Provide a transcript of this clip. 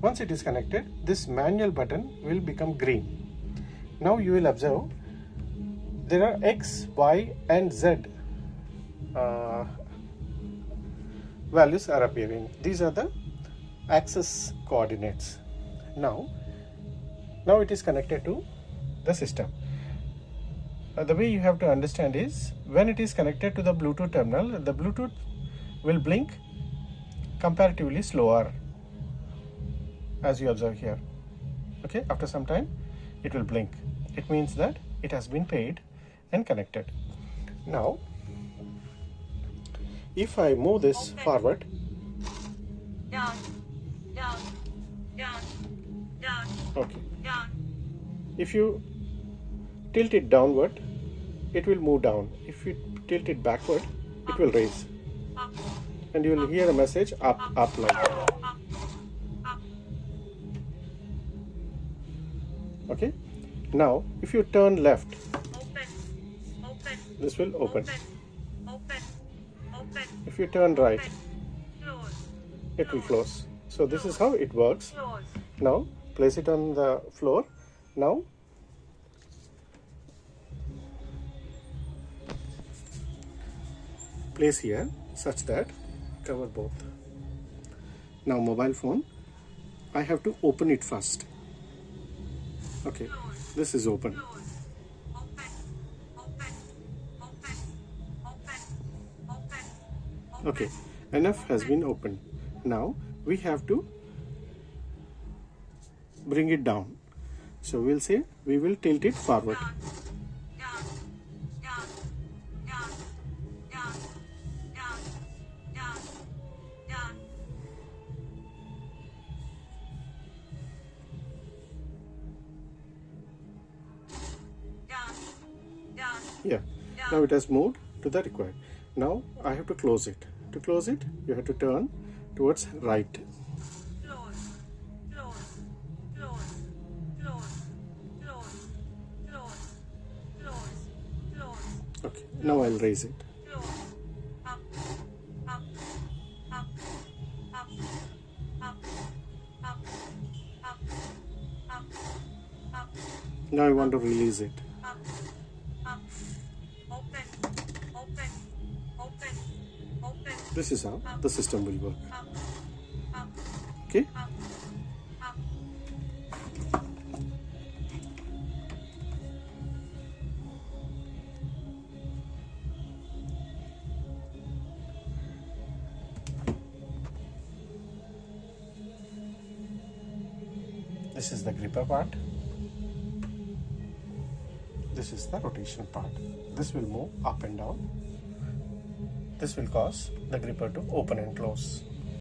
Once it is connected, this manual button will become green. Now you will observe there are X, Y and Z values are appearing. These are the axis coordinates. Now it is connected to the system. The way you have to understand is, when it is connected to the Bluetooth terminal, the Bluetooth will blink comparatively slower, as you observe here. Okay, after some time it will blink. It means that it has been paid and connected. Now if I move this forward, okay, if you tilt it downward, it will move down. If you tilt it backward, it will raise, and you will hear a message up, up, like that. Okay, now if you turn left, this will open. If you turn right, it will close. So this is how it works. Now place it on the floor. Now place here such that cover both. Now mobile phone, I have to open it first. Okay, this is open. Okay, enough has been opened. Now we have to bring it down. So we'll say we will tilt it forward. Yeah, now it has moved to the required. Now I have to close it. To close it, you have to turn towards right. Okay, now I'll raise it. Now I want to release it. This is how the system will work. Okay? This is the gripper part. This is the rotation part. This will move up and down. This will cause the gripper to open and close.